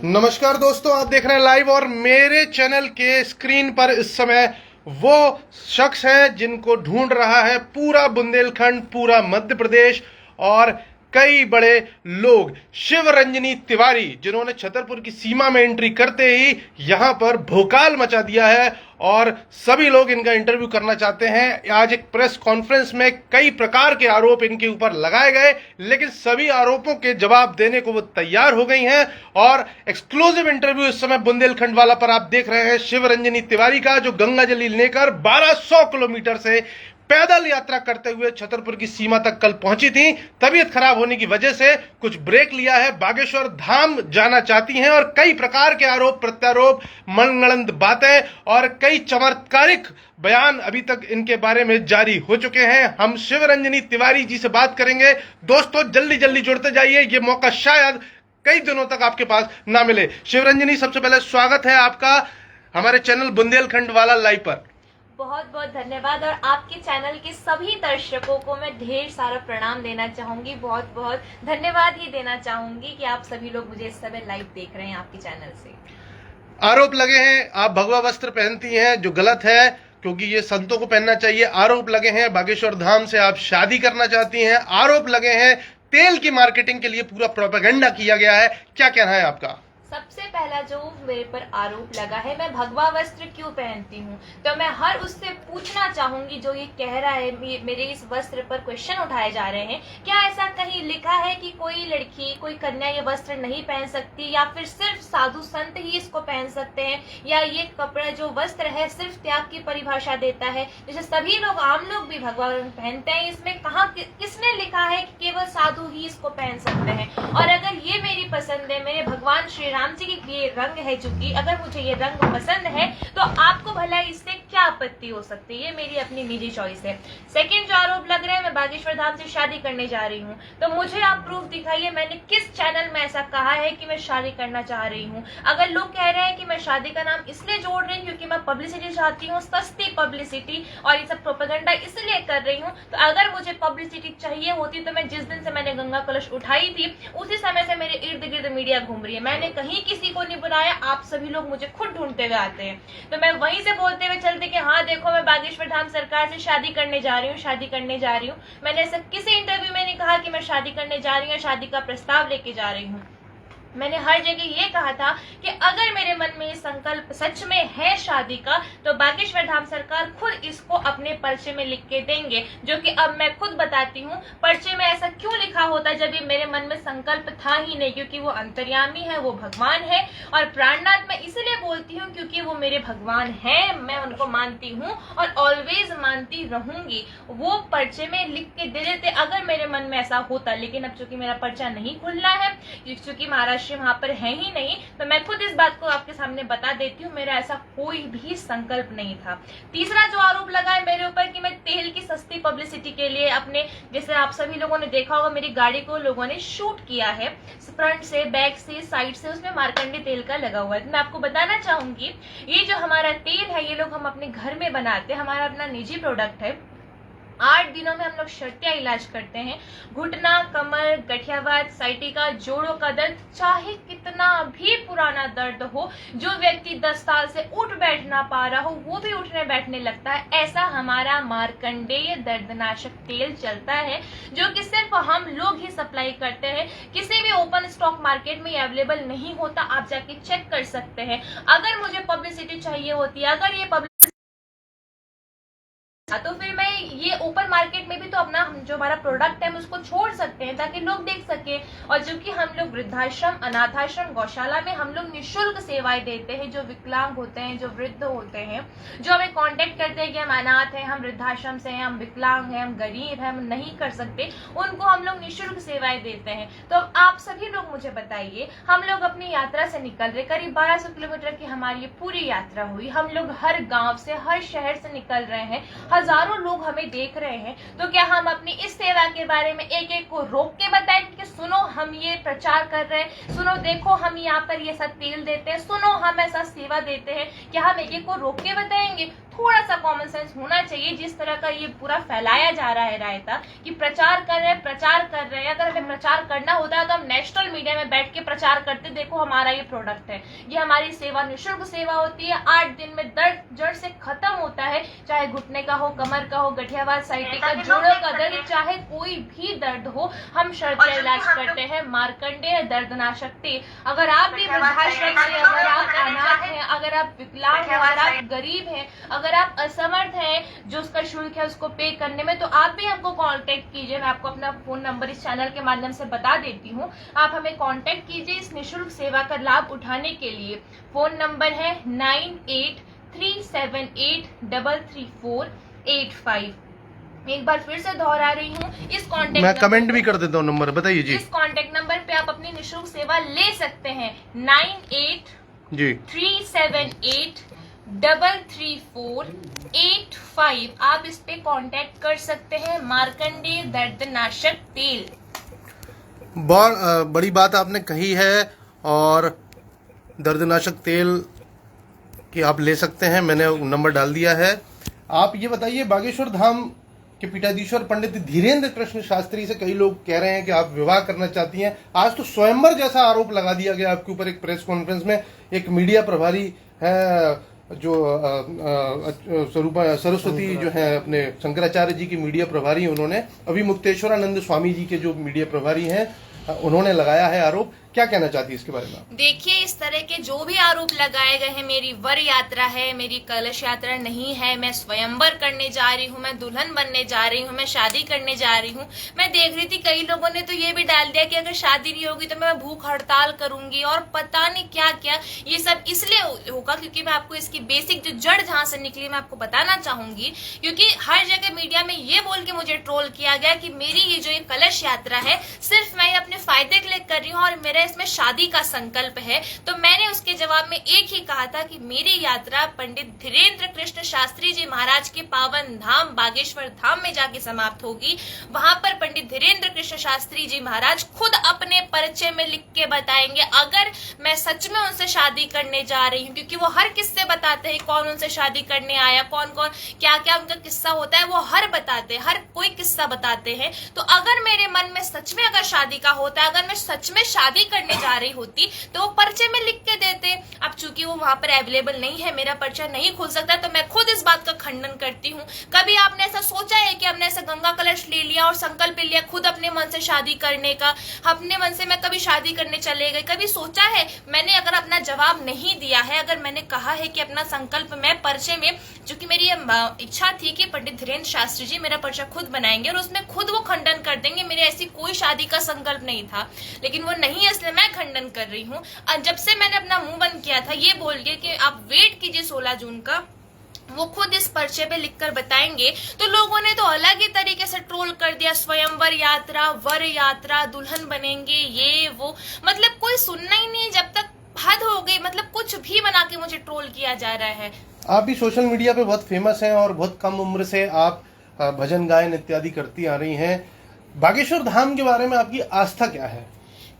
नमस्कार दोस्तों, आप देख रहे हैं लाइव और मेरे चैनल के स्क्रीन पर इस समय वो शख्स है जिनको ढूंढ रहा है पूरा बुंदेलखंड, पूरा मध्य प्रदेश और कई बड़े लोग। शिवरंजनी तिवारी, जिन्होंने छतरपुर की सीमा में एंट्री करते ही यहां पर भोकाल मचा दिया है और सभी लोग इनका इंटरव्यू करना चाहते हैं। आज एक प्रेस कॉन्फ्रेंस में कई प्रकार के आरोप इनके ऊपर लगाए गए, लेकिन सभी आरोपों के जवाब देने को वो तैयार हो गई हैं और एक्सक्लूसिव इंटरव्यू इस समय बुंदेलखंड वाला पर आप देख रहे हैं शिवरंजनी तिवारी का, जो गंगा जल लेकर 1200 किलोमीटर से पैदल यात्रा करते हुए छतरपुर की सीमा तक कल पहुंची थी। तबीयत खराब होने की वजह से कुछ ब्रेक लिया है, बागेश्वर धाम जाना चाहती हैं और कई प्रकार के आरोप प्रत्यारोप, मनगढ़ंत बातें और कई चमत्कारिक बयान अभी तक इनके बारे में जारी हो चुके हैं। हम शिवरंजनी तिवारी जी से बात करेंगे। दोस्तों, जल्दी जल्दी जुड़ते जाइए, ये मौका शायद कई दिनों तक आपके पास ना मिले। शिवरंजनी, सबसे पहले स्वागत है आपका हमारे चैनल बुंदेलखंड वाला लाइव पर। बहुत बहुत धन्यवाद और आपके चैनल के सभी दर्शकों को मैं ढेर सारा प्रणाम देना चाहूंगी। बहुत बहुत धन्यवाद ही देना चाहूंगी कि आप सभी लोग मुझे इस समय लाइव देख रहे हैं आपके चैनल से। आरोप लगे हैं आप भगवा वस्त्र पहनती हैं, जो गलत है क्योंकि ये संतों को पहनना चाहिए। आरोप लगे हैं बागेश्वर धाम से आप शादी करना चाहती हैं। आरोप लगे हैं तेल की मार्केटिंग के लिए पूरा प्रोपेगेंडा किया गया है। क्या कहना है आपका? सबसे पहला जो मेरे पर आरोप लगा है, मैं भगवा वस्त्र क्यों पहनती हूँ, तो मैं हर उससे पूछना चाहूंगी जो ये कह रहा है मेरे इस वस्त्र पर क्वेश्चन उठाए जा रहे हैं, क्या ऐसा कहीं लिखा है कि कोई लड़की, कोई कन्या ये वस्त्र नहीं पहन सकती, या फिर सिर्फ साधु संत ही इसको पहन सकते हैं, या ये कपड़ा जो वस्त्र है सिर्फ त्याग की परिभाषा देता है, जैसे सभी लोग आम लोग भी भगवा रंग पहनते हैं। इसमें कहाँ किसने लिखा है कि केवल साधु ही इसको पहन सकते हैं? और अगर ये मेरी पसंद है, मेरे भगवान श्री राम जी की ये रंग है, चूंकि अगर मुझे ये रंग पसंद है तो आपको भला इससे क्या आपत्ति हो सकती है? ये मेरी अपनी निजी चॉइस है। सेकंड जो आरोप लग रहा है, मैं बागेश्वर धाम से शादी करने जा रही हूँ, तो मुझे आप प्रूफ दिखाइए मैंने किस चैनल में ऐसा कहा है कि मैं शादी करना चाह रही हूँ। अगर लोग कह रहे हैं कि मैं शादी का नाम इसलिए जोड़ रही हूँ क्योंकि मैं पब्लिसिटी चाहती हूँ, सस्ती पब्लिसिटी, और ये सब प्रोपेगेंडा इसलिए कर रही हूँ, तो अगर मुझे पब्लिसिटी चाहिए होती तो मैं जिस दिन से मैंने गंगा कलश उठाई थी उसी समय से मेरे इर्द गिर्द मीडिया घूम रही है। मैंने कहीं किसी को नहीं बुलाया, आप सभी लोग मुझे खुद ढूंढते हुए आते हैं, तो मैं वहीं से बोलते हुए चलते कि हाँ देखो मैं बागेश्वर धाम सरकार से शादी करने जा रही हूँ, शादी करने जा रही हूँ। मैंने ऐसा किसी इंटरव्यू में नहीं कहा कि मैं शादी करने जा रही हूँ, शादी का प्रस्ताव लेके जा रही हूँ। मैंने हर जगह ये कहा था कि अगर मेरे मन में ये संकल्प सच में है शादी का, तो बागेश्वर धाम सरकार खुद इसको अपने पर्चे में लिख के देंगे, जो कि अब मैं खुद बताती हूँ पर्चे में ऐसा क्यों लिखा होता जब ये मेरे मन में संकल्प था ही नहीं, क्योंकि वो अंतर्यामी है, वो भगवान है। और प्राणनाथ मैं इसलिए बोलती हूँ क्योंकि वो मेरे भगवान है, मैं उनको मानती हूँ और ऑलवेज मानती रहूंगी। वो पर्चे में लिख के दे देते अगर मेरे मन में ऐसा होता, लेकिन अब चूंकि मेरा पर्चा नहीं खुलना है, चूंकि महाराज वहां पर है ही नहीं, तो मैं खुद इस बात को आपके सामने बता देती हूँ, मेरा ऐसा कोई भी संकल्प नहीं था। तीसरा जो आरोप लगा है मेरे ऊपर कि मैं तेल की सस्ती पब्लिसिटी के लिए अपने, जैसे आप सभी लोगों ने देखा होगा मेरी गाड़ी को लोगों ने शूट किया है फ्रंट से, बैक से, साइड से, उसमें मार्कंडे तेल का लगा हुआ है। मैं आपको बताना चाहूंगी ये जो हमारा तेल है ये लोग हम अपने घर में बनाते हैं, हमारा अपना निजी प्रोडक्ट है। 8 दिनों में हम लोग शर्तिया इलाज करते हैं। घुटना, कमर, गठियावात, साइटिका, जोड़ों का दर्द, चाहे कितना भी पुराना दर्द हो, जो व्यक्ति 10 साल से उठ बैठ ना पा रहा हो वो भी उठने बैठने लगता है, ऐसा हमारा मार्कंडेय दर्दनाशक तेल चलता है, जो कि सिर्फ हम लोग ही सप्लाई करते हैं। किसी भी ओपन स्टॉक मार्केट में अवेलेबल नहीं होता, आप जाके चेक कर सकते हैं। अगर मुझे पब्लिसिटी चाहिए होती, अगर ये तो फिर मैं ये ओपन मार्केट में भी तो अपना जो हमारा प्रोडक्ट है हम उसको छोड़ सकते हैं ताकि लोग देख सके। और जो कि हम लोग वृद्धाश्रम, अनाथाश्रम, गौशाला में हम लोग निःशुल्क सेवाएं देते हैं, जो विकलांग होते हैं, जो वृद्ध होते हैं, जो हमें कांटेक्ट करते हैं कि हम अनाथ हैं, हम वृद्धाश्रम से हैं, हम विकलांग हैं, हम गरीब हैं, हम नहीं कर सकते, उनको हम लोग निःशुल्क सेवाएं देते हैं। तो आप सभी लोग मुझे बताइए, हम लोग अपनी यात्रा से निकल रहे, करीब 1200 किलोमीटर की हमारी ये पूरी यात्रा हुई, हम लोग हर गाँव से, हर शहर से निकल रहे हैं, हजारों लोग हमें देख रहे हैं, तो क्या हम अपनी इस सेवा के बारे में एक एक को रोक के बताएं कि सुनो हम ये प्रचार कर रहे हैं, सुनो देखो हम यहाँ पर ये सब तेल देते हैं, सुनो हम ऐसा सेवा देते हैं, क्या हम एक एक को रोक के बताएंगे? थोड़ा सा कॉमन सेंस होना चाहिए। जिस तरह का ये पूरा फैलाया जा रहा है रायता कि प्रचार कर रहे हैं, अगर हमें प्रचार करना होता है तो हम नेशनल मीडिया में बैठ के प्रचार करते, देखो हमारा ये प्रोडक्ट है, ये हमारी सेवा निःशुल्क सेवा होती है, 8 दिन में दर्द जड़ से खत्म होता है, चाहे घुटने का हो, कमर का हो, गठियावाद, साइटिका, जोड़ों का दर्द, चाहे कोई भी दर्द हो, हम शर्त इलाज करते हैं। मार्कंडेय दर्दनाशक तेल। अगर आप भी वृद्धाश्रम से, अगर आप अनाथ हैं, अगर आप विकलांग हैं, अगर आप गरीब हैं, अगर आप असमर्थ हैं जो उसका शुल्क है उसको पे करने में, तो आप भी हमको कांटेक्ट कीजिए। मैं आपको अपना फोन नंबर इस चैनल के माध्यम से बता देती हूँ, आप हमें कांटेक्ट कीजिए इस निःशुल्क सेवा का लाभ उठाने के लिए। फोन नंबर है 9837833485। एक बार फिर से दोहरा रही हूँ, इस कांटेक्ट मैं कमेंट भी कर देता हूँ नंबर, बताइए जी। इस कांटेक्ट नंबर पे आप अपनी निःशुल्क सेवा ले सकते हैं। 9837833485। आप इस पे कांटेक्ट कर सकते हैं। मार्कंडेय दर्दनाशक तेल। बहुत बड़ी बात आपने कही है, और दर्दनाशक तेल की आप ले सकते हैं, मैंने नंबर डाल दिया है। आप ये बताइए, बागेश्वर धाम के पीठाधीश्वर पंडित धीरेन्द्र कृष्ण शास्त्री से कई लोग कह रहे हैं कि आप विवाह करना चाहती हैं। आज तो स्वयंवर जैसा आरोप लगा दिया गया आपके ऊपर एक प्रेस कॉन्फ्रेंस में। एक मीडिया प्रभारी है जो सरस्वती जो है अपने शंकराचार्य जी की मीडिया प्रभारी, उन्होंने अभी मुक्तेश्वरानंद स्वामी जी के जो मीडिया प्रभारी हैं उन्होंने लगाया है आरोप। क्या कहना चाहती है इसके बारे में? देखिए, इस तरह के जो भी आरोप लगाए गए हैं, मेरी वर यात्रा है, मेरी कलश यात्रा नहीं है, मैं स्वयंवर करने जा रही हूँ, मैं दुल्हन बनने जा रही हूँ, मैं शादी करने जा रही हूँ। मैं देख रही थी कई लोगों ने तो ये भी डाल दिया कि अगर शादी नहीं होगी तो मैं भूख हड़ताल करूंगी और पता नहीं क्या क्या। ये सब इसलिए होगा क्योंकि मैं आपको इसकी बेसिक जो जड़ जहां से निकली मैं आपको बताना चाहूंगी। क्योंकि हर जगह मीडिया में ये बोल के मुझे ट्रोल किया गया कि मेरी ये जो कलश यात्रा है सिर्फ मैं अपने फायदे के लिए कर रही हूँ और मेरा इसमें शादी का संकल्प है। तो मैंने उसके जवाब में एक ही कहा था कि मेरी यात्रा पंडित धीरेन्द्र कृष्ण शास्त्री जी महाराज के पावन धाम बागेश्वर धाम में जाके समाप्त होगी। वहां पर पंडित धीरेन्द्र कृष्ण शास्त्री जी महाराज खुद अपने परिचय में लिख के बताएंगे अगर मैं सच में उनसे शादी करने जा रही हूँ, क्योंकि वो हर किस्से बताते हैं, कौन उनसे शादी करने आया, कौन कौन क्या क्या उनका किस्सा होता है, वो हर बताते हैं, हर कोई किस्सा बताते हैं। तो अगर मेरे मन में सच में अगर शादी का होता है, अगर मैं सच में शादी करने जा रही होती तो वो पर्चे में लिख के देते। अब चूंकि वो वहां पर अवेलेबल नहीं है, मेरा पर्चा नहीं खुल सकता, तो मैं खुद इस बात का खंडन करती हूँ। कभी आपने ऐसा सोचा है कि हमने ऐसा गंगा कलश ले लिया और संकल्प लिया खुद अपने मन से शादी करने का, अपने मन से मैं कभी शादी करने चले गए, कभी सोचा है? मैंने अगर अपना जवाब नहीं दिया है, अगर मैंने कहा है कि अपना संकल्प मैं पर्चे में, चूंकि मेरी इच्छा थी कि पंडित धीरेन्द्र शास्त्री जी मेरा पर्चा खुद बनाएंगे और उसमें खुद वो खंडन कर देंगे, मेरे ऐसी कोई शादी का संकल्प नहीं था, लेकिन वो नहीं है, इसलिए मैं खंडन कर रही हूँ। जब से मैंने अपना मुंह बंद किया था ये बोल के कि आप वेट कीजिए 16 जून का, वो खुद इस पर्चे पे लिखकर बताएंगे, तो लोगों ने तो अलग ही तरीके से ट्रोल कर दिया। स्वयंवर यात्रा, वर यात्रा, दुल्हन बनेंगे, ये वो, मतलब कोई सुनना ही नहीं, जब तक हद हो गई, मतलब कुछ भी बना के मुझे ट्रोल किया जा रहा है। आप भी सोशल मीडिया पे बहुत फेमस हैं और बहुत कम उम्र से आप भजन गायन इत्यादि करती आ रही हैं। बागेश्वर धाम के बारे में आपकी आस्था क्या है?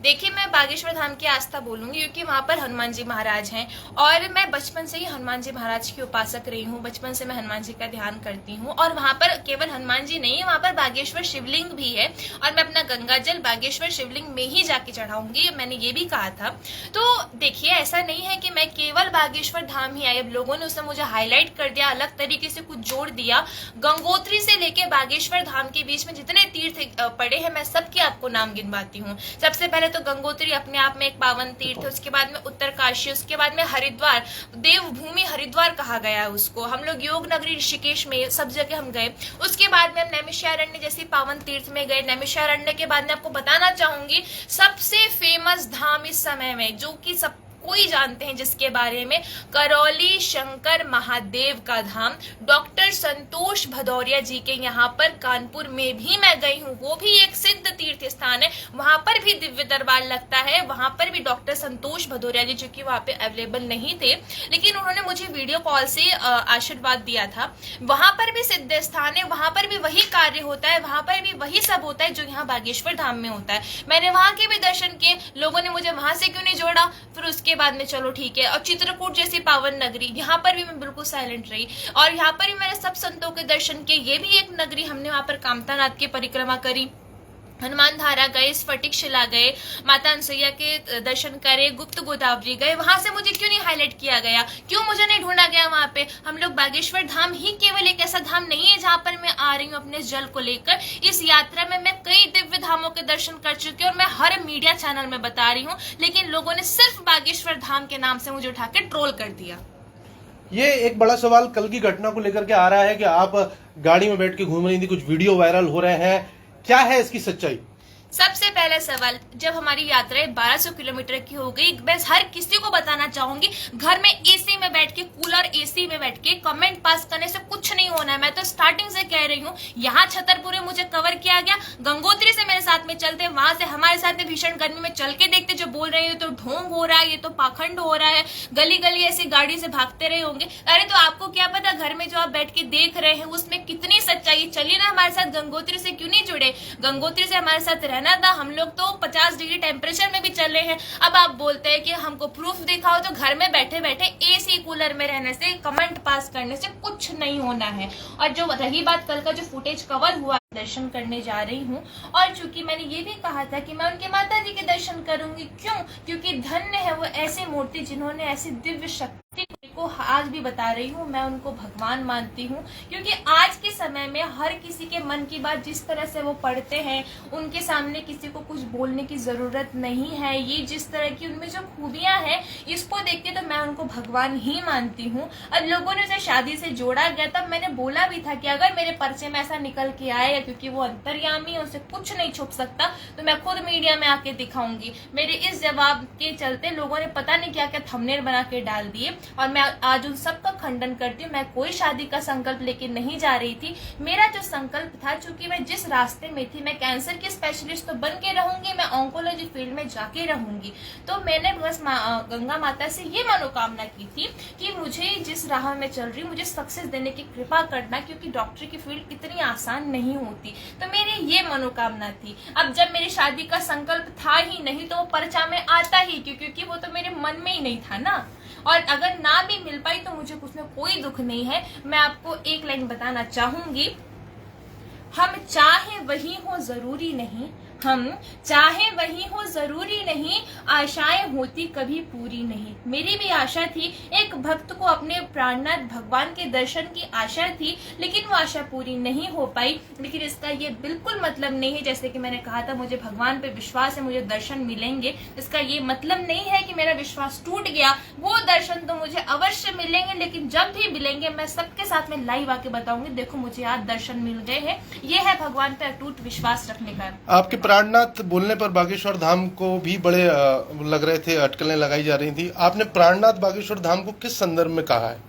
देखिए, मैं बागेश्वर धाम की आस्था बोलूंगी क्योंकि वहां पर हनुमान जी महाराज हैं और मैं बचपन से ही हनुमान जी महाराज की उपासक रही हूँ। बचपन से मैं हनुमान जी का ध्यान करती हूँ और वहां पर केवल हनुमान जी नहीं है, वहां पर बागेश्वर शिवलिंग भी है और मैं अपना गंगा जल बागेश्वर शिवलिंग में ही जाके चढ़ाऊंगी, मैंने ये भी कहा था। तो देखिए, ऐसा नहीं है कि मैं केवल बागेश्वर धाम ही आई, अब लोगों ने उसमें मुझे हाईलाइट कर दिया, अलग तरीके से कुछ जोड़ दिया। गंगोत्री से लेके बागेश्वर धाम के बीच में जितने तीर्थ पड़े हैं मैं सबके आपको नाम गिनवाती हूँ। सबसे पहले तो गंगोत्री अपने आप में एक पावन तीर्थ है, उसके बाद में उत्तरकाशी, उसके बाद में हरिद्वार, देवभूमि हरिद्वार कहा गया है उसको। हम लोग योग नगरी ऋषिकेश में सब जगह हम गए। उसके बाद में हम नैमिषारण्य जैसी पावन तीर्थ में गए। नैमिषारण्य के बाद में आपको बताना चाहूंगी सबसे फेमस धाम इस समय में, जो कि सब कोई जानते हैं जिसके बारे में, करौली शंकर महादेव का धाम, डॉक्टर संतोष भदौरिया जी के यहाँ पर कानपुर में भी मैं गई हूँ, वो भी एक सिद्ध तीर्थ स्थान है, वहां पर भी दिव्य दरबार लगता है। वहां पर भी डॉक्टर संतोष भदौरिया जी, जो कि वहां पे अवेलेबल नहीं थे, लेकिन उन्होंने मुझे वीडियो कॉल से आशीर्वाद दिया था। वहां पर भी सिद्ध स्थान है, वहां पर भी वही कार्य होता है, वहां पर भी वही सब होता है जो यहाँ बागेश्वर धाम में होता है। मैंने वहां के भी दर्शन किए, लोगों ने मुझे वहां से क्यों नहीं जोड़ा। फिर उसके उसके बाद में चलो ठीक है। और चित्रकूट जैसी पावन नगरी, यहाँ पर भी मैं बिल्कुल साइलेंट रही, और यहाँ पर भी मैंने सब संतों के दर्शन किए। ये भी एक नगरी, हमने वहां पर कामतानाथ की परिक्रमा करी, हनुमान धारा गए, स्फटिक शिला गए, माता अनसुईया के दर्शन करे, गुप्त गोदावरी गए। वहां से मुझे क्यों नहीं हाईलाइट किया गया, क्यों मुझे नहीं ढूंढा गया वहां पे? हम लोग बागेश्वर धाम ही केवल एक ऐसा धाम नहीं है जहां पर मैं आ रही हूँ अपने जल को लेकर। इस यात्रा में मैं कई दिव्य धामों के दर्शन कर चुकी हूँ और मैं हर मीडिया चैनल में बता रही हूँ, लेकिन लोगों ने सिर्फ बागेश्वर धाम के नाम से मुझे उठा के ट्रोल कर दिया। ये एक बड़ा सवाल कल की घटना को लेकर के आ रहा है कि आप गाड़ी में बैठ के घूम रही थी, कुछ वीडियो वायरल हो रहे हैं, क्या है इसकी सच्चाई? सबसे पहला सवाल, जब हमारी यात्रा 1200 किलोमीटर की हो गई, मैं हर किसी को बताना चाहूंगी, घर में एसी में बैठ के, कूलर एसी में बैठ के कमेंट पास करने से कुछ नहीं होना है। मैं तो स्टार्टिंग से कह रही हूँ, यहाँ छतरपुर में मुझे कवर किया गया, गंगोत्री से मेरे साथ में चलते, वहां से हमारे साथ में भीषण गर्मी में चल के देखते, जो बोल रहे हैं तो ढोंग हो रहा है, ये तो पाखंड हो रहा है, गली गली ऐसी गाड़ी से भागते रहे होंगे। अरे तो आपको क्या पता, घर में जो आप बैठ के देख रहे हैं उसमें कितनी सच्चाई। चलिए ना हमारे साथ गंगोत्री से क्यों नहीं जुड़े? गंगोत्री से हमारे साथ रहना था, हम लोग तो 50 डिग्री टेम्परेचर में भी चले हैं। अब आप बोलते हैं कि हमको प्रूफ दिखाओ, तो घर में बैठे बैठे एसी कूलर में रहने से, कमेंट पास करने से कुछ नहीं होना है। और जो रही बात कल का जो फुटेज कवर हुआ, दर्शन करने जा रही हूँ, और चूंकि मैंने ये भी कहा था कि मैं उनके माता जी के दर्शन करूंगी, क्यों? क्योंकि धन्य है वो ऐसी मूर्ति जिन्होंने ऐसी दिव्य शक्ति को, आज भी बता रही हूँ, मैं उनको भगवान मानती हूँ। क्योंकि आज के समय में हर किसी के मन की बात जिस तरह से वो पढ़ते हैं, उनके सामने किसी को कुछ बोलने की जरूरत नहीं है। ये जिस तरह की उनमें जो खूबियां हैं, इसको देख के तो मैं उनको भगवान ही मानती हूँ। अब लोगों ने उसे शादी से जोड़ा गया, तब मैंने बोला भी था कि अगर मेरे पर्चे में ऐसा निकल के आएगा, क्योंकि वो अंतर्यामी है, उसे कुछ नहीं छुप सकता, तो मैं खुद मीडिया में आके दिखाऊंगी। मेरे इस जवाब के चलते लोगों ने पता नहीं क्या क्या थंबनेल बना के डाल दिए, और मैं आज उन सबका खंडन करती हूँ। मैं कोई शादी का संकल्प लेके नहीं जा रही थी। मेरा जो संकल्प था, चूंकि मैं जिस रास्ते में थी, मैं कैंसर की स्पेशलिस्ट तो बन के रहूंगी, मैं ऑन्कोलॉजी फील्ड में जाके रहूंगी, तो मैंने बस गंगा माता से ये मनोकामना की थी कि मुझे जिस राह में चल रही, मुझे सक्सेस देने की कृपा करना, क्योंकि डॉक्टर की फील्ड इतनी आसान नहीं होती। तो मेरी ये मनोकामना थी। अब जब मेरी शादी का संकल्प था ही नहीं, तो वो पर्चा में आता ही क्योंकि वो तो मेरे मन में ही नहीं था ना। और अगर ना भी मिल पाई तो मुझे कुछ में कोई दुख नहीं है। मैं आपको एक लाइन बताना चाहूंगी, हम चाहे वही हो जरूरी नहीं, हम चाहे वही हो जरूरी नहीं, आशाएं होती कभी पूरी नहीं। मेरी भी आशा थी, एक भक्त को अपने प्राणनाथ भगवान के दर्शन की आशा थी, लेकिन वो आशा पूरी नहीं हो पाई। लेकिन इसका ये बिल्कुल मतलब नहीं है, जैसे कि मैंने कहा था, मुझे भगवान पे विश्वास है, मुझे दर्शन मिलेंगे। इसका ये मतलब नहीं है कि मेरा विश्वास टूट गया। वो दर्शन तो मुझे अवश्य मिलेंगे, लेकिन जब भी मिलेंगे मैं सबके साथ में लाइव आके बताऊंगी, देखो मुझे आज दर्शन मिल गए हैं। ये है भगवान पे अटूट विश्वास रखने का। आपके प्राणनाथ बोलने पर बागेश्वर धाम को भी बड़े लग रहे थे, अटकलें लगाई जा रही थी। आपने प्राणनाथ बागेश्वर धाम को किस संदर्भ में कहा है?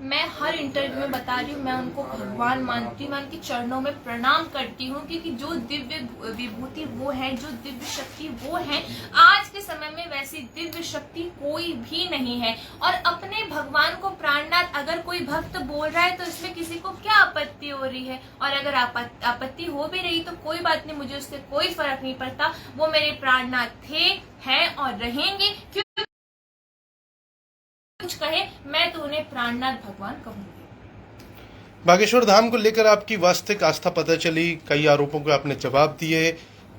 मैं हर इंटरव्यू में बता रही हूँ, मैं उनको भगवान मानती हूँ, मैं उनके चरणों में प्रणाम करती हूँ, क्योंकि जो दिव्य विभूति वो है, जो दिव्य शक्ति वो है, आज के समय में वैसी दिव्य शक्ति कोई भी नहीं है। और अपने भगवान को प्राणनाथ अगर कोई भक्त बोल रहा है, तो इसमें किसी को क्या आपत्ति हो रही है? और अगर आपत्ति हो भी रही तो कोई बात नहीं, मुझे उससे कोई फर्क नहीं पड़ता। वो मेरे प्राणनाथ थे, हैं और रहेंगे। कुछ कहे, मैं तो उन्हें प्राणनाथ भगवान कहूंगी। बागेश्वर धाम को लेकर आपकी वास्तविक आस्था पता चली, कई आरोपों के आपने जवाब दिए,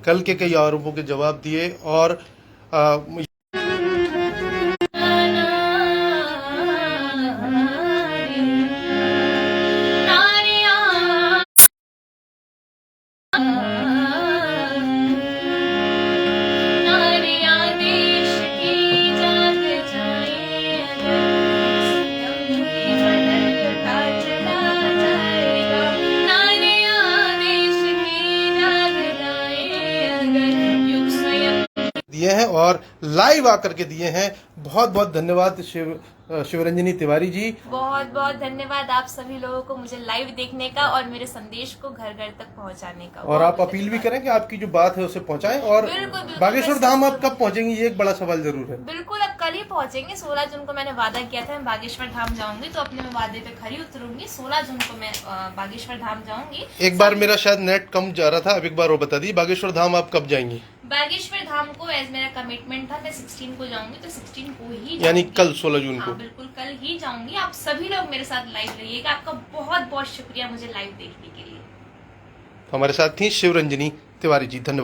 कल के कई आरोपों के जवाब दिए, और दिए हैं और लाइव आकर के दिए हैं। बहुत बहुत धन्यवाद शिवरंजनी तिवारी जी। बहुत बहुत धन्यवाद आप सभी लोगों को मुझे लाइव देखने का और मेरे संदेश को घर घर तक पहुंचाने का। और आप अपील भी करें कि आपकी जो बात है उसे पहुंचाएं। और बिल्कुल, बागेश्वर धाम आप कब पहुंचेंगी, ये एक बड़ा सवाल जरूर है। बिल्कुल, अब कल ही पहुंचेंगे। 16 जून को मैंने वादा किया था मैं बागेश्वर धाम जाऊंगी, तो अपने वादे पे खरी उतरूंगी। 16 जून को मैं बागेश्वर धाम जाऊंगी। एक बार मेरा शायद नेट कम जा रहा था, अब एक बार वो बता दी, बागेश्वर धाम आप कब जाएंगी? बागेश्वर धाम को एज मेरा कमिटमेंट था, मैं 16 को जाऊंगी, तो 16 को ही यानी जाऊंगी। कल 16 जून को। हाँ बिल्कुल कल ही जाऊंगी। आप सभी लोग मेरे साथ लाइव रहिएगा। आपका बहुत बहुत शुक्रिया मुझे लाइव देखने के लिए। हमारे साथ थी शिवरंजनी तिवारी जी, धन्यवाद।